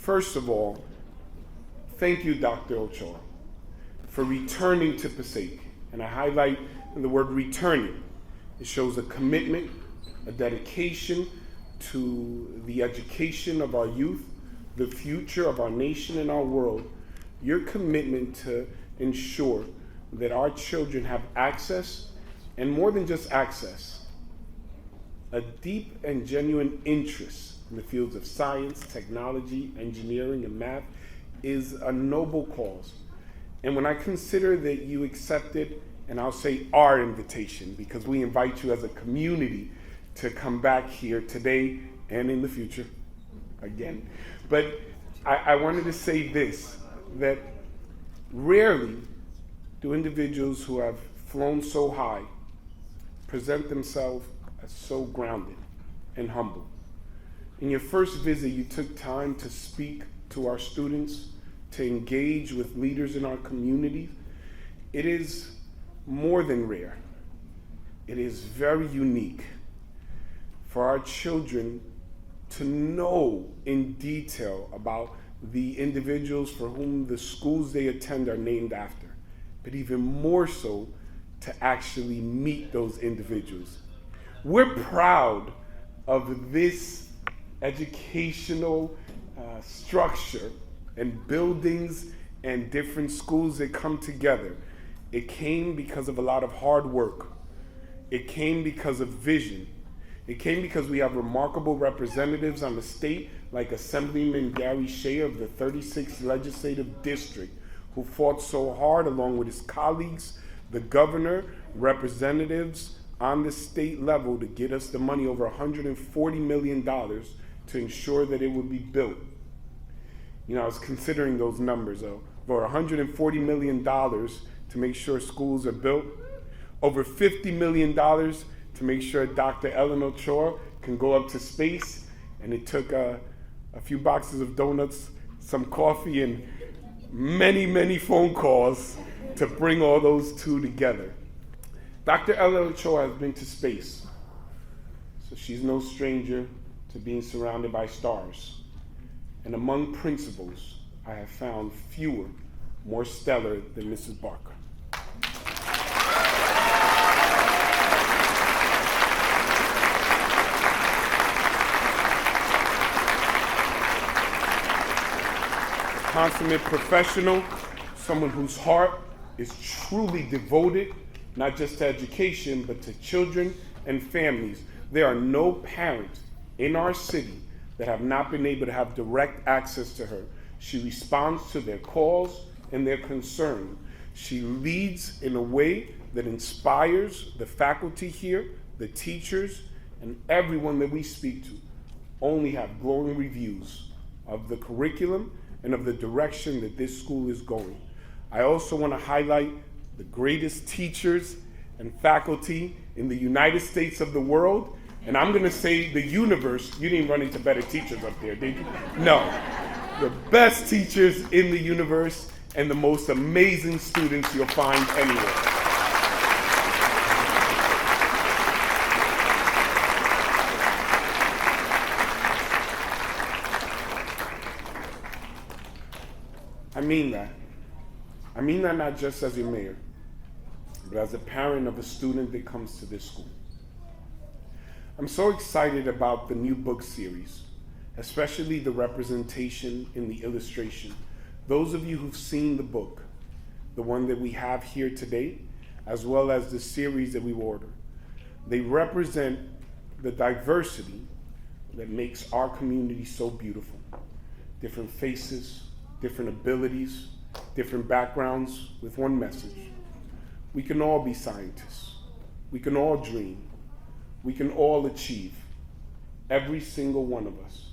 First of all, thank you, Dr. Ochoa, for returning to Passaic. And I highlight the word returning. It shows a commitment, a dedication to the education of our youth, the future of our nation and our world. Your commitment to ensure that our children have access, and more than just access, a deep and genuine interest in the fields of science, technology, engineering, and math is a noble cause. And when I consider that you accepted, and I'll say our invitation, because we invite you as a community to come back here today and in the future again. But I wanted to say this, that rarely do individuals who have flown so high present themselves as so grounded and humble. In your first visit, you took time to speak to our students, to engage with leaders in our community. It is more than rare. It is very unique for our children to know in detail about the individuals for whom the schools they attend are named after, but even more so to actually meet those individuals. We're proud of this educational structure and buildings and different schools that come together. It came because of a lot of hard work. It came because of vision. It came because we have remarkable representatives on the state, like Assemblyman Gary Shea of the 36th Legislative District, who fought so hard along with his colleagues, the governor, representatives on the state level to get us the money, over $140 million, to ensure that it would be built. You know, I was considering those numbers, though. Over $140 million to make sure schools are built, over $50 million to make sure Dr. Ellen Ochoa can go up to space, and it took a few boxes of donuts, some coffee, and many, many phone calls to bring all those two together. Dr. Ellen Ochoa has been to space, so she's no stranger to being surrounded by stars. And among principals, I have found fewer more stellar than Mrs. Barker. Consummate professional, someone whose heart is truly devoted, not just to education, but to children and families. There are no parents in our city that have not been able to have direct access to her. She responds to their calls and their concern. She leads in a way that inspires the faculty here, the teachers, and everyone that we speak to. Only have glowing reviews of the curriculum and of the direction that this school is going. I also want to highlight the greatest teachers and faculty in the United States of the world, and I'm going to say the universe. You didn't run into better teachers up there, did you? No. The best teachers in the universe and the most amazing students you'll find anywhere. I mean that. I mean that not just as your mayor, but as a parent of a student that comes to this school. I'm so excited about the new book series, especially the representation in the illustration. Those of you who've seen the book, the one that we have here today, as well as the series that we order, they represent the diversity that makes our community so beautiful. Different faces, different abilities, different backgrounds with one message. We can all be scientists. We can all dream. We can all achieve. Every single one of us.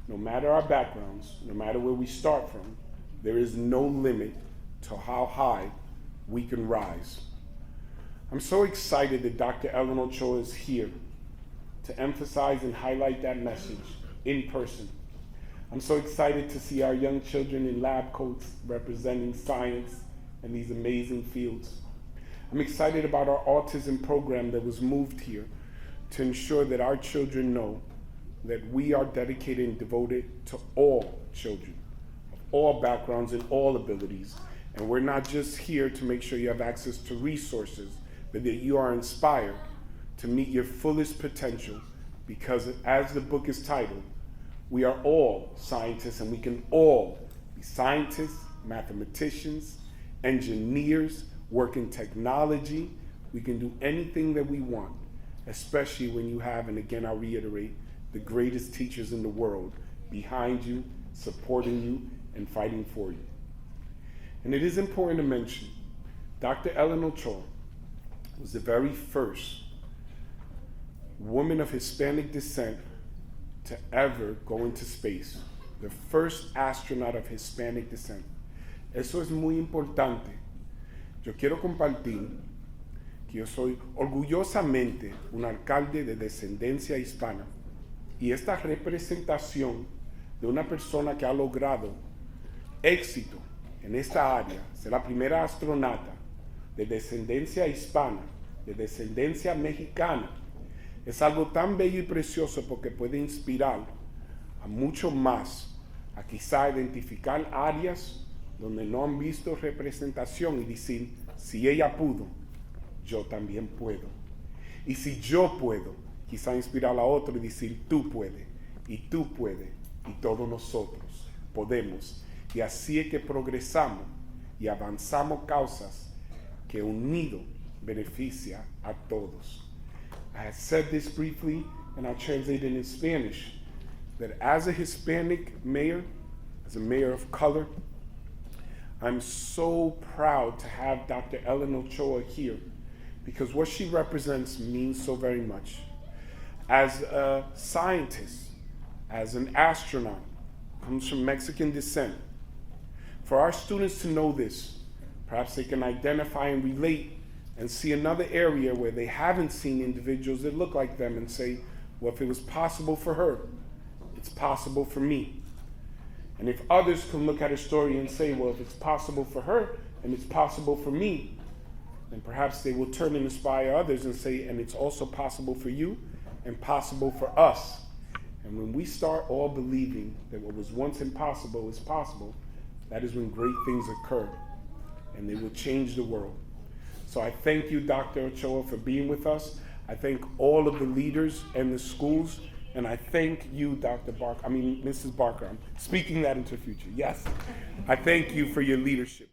No matter our backgrounds, no matter where we start from, there is no limit to how high we can rise. I'm so excited that Dr. Ellen Ochoa is here to emphasize and highlight that message in person. I'm so excited to see our young children in lab coats representing science and these amazing fields. I'm excited about our autism program that was moved here to ensure that our children know that we are dedicated and devoted to all children of all backgrounds and all abilities. And we're not just here to make sure you have access to resources, but that you are inspired to meet your fullest potential, because as the book is titled, we are all scientists, and we can all be scientists, mathematicians, engineers, work in technology. We can do anything that we want, especially when you have, and again I'll reiterate, the greatest teachers in the world behind you, supporting you, and fighting for you. And it is important to mention, Dr. Ellen Ochoa was the very first woman of Hispanic descent to ever go into space, the first astronaut of Hispanic descent. Eso es muy importante. Yo quiero compartir que yo soy orgullosamente un alcalde de descendencia hispana, y esta representación de una persona que ha logrado éxito en esta área, ser la primera astronauta de descendencia hispana, de descendencia mexicana, es algo tan bello y precioso, porque puede inspirar a mucho más a quizá identificar áreas donde no han visto representación y decir, si ella pudo, yo también puedo. Y si yo puedo, quizá inspirar a otro y decir, tú puedes, y todos nosotros podemos. Y así es que progresamos y avanzamos causas que unido beneficia a todos. I have said this briefly, and I'll translate it in Spanish, that as a Hispanic mayor, as a mayor of color, I'm so proud to have Dr. Ellen Ochoa here, because what she represents means so very much. As a scientist, as an astronaut, comes from Mexican descent. For our students to know this, perhaps they can identify and relate and see another area where they haven't seen individuals that look like them and say, well, if it was possible for her, it's possible for me. And if others can look at her story and say, well, if it's possible for her and it's possible for me, then perhaps they will turn and inspire others and say, and it's also possible for you and possible for us. And when we start all believing that what was once impossible is possible, that is when great things occur, and they will change the world. So I thank you, Dr. Ochoa, for being with us. I thank all of the leaders and the schools, and I thank you, Mrs. Barker. I'm speaking that into the future. Yes. I thank you for your leadership.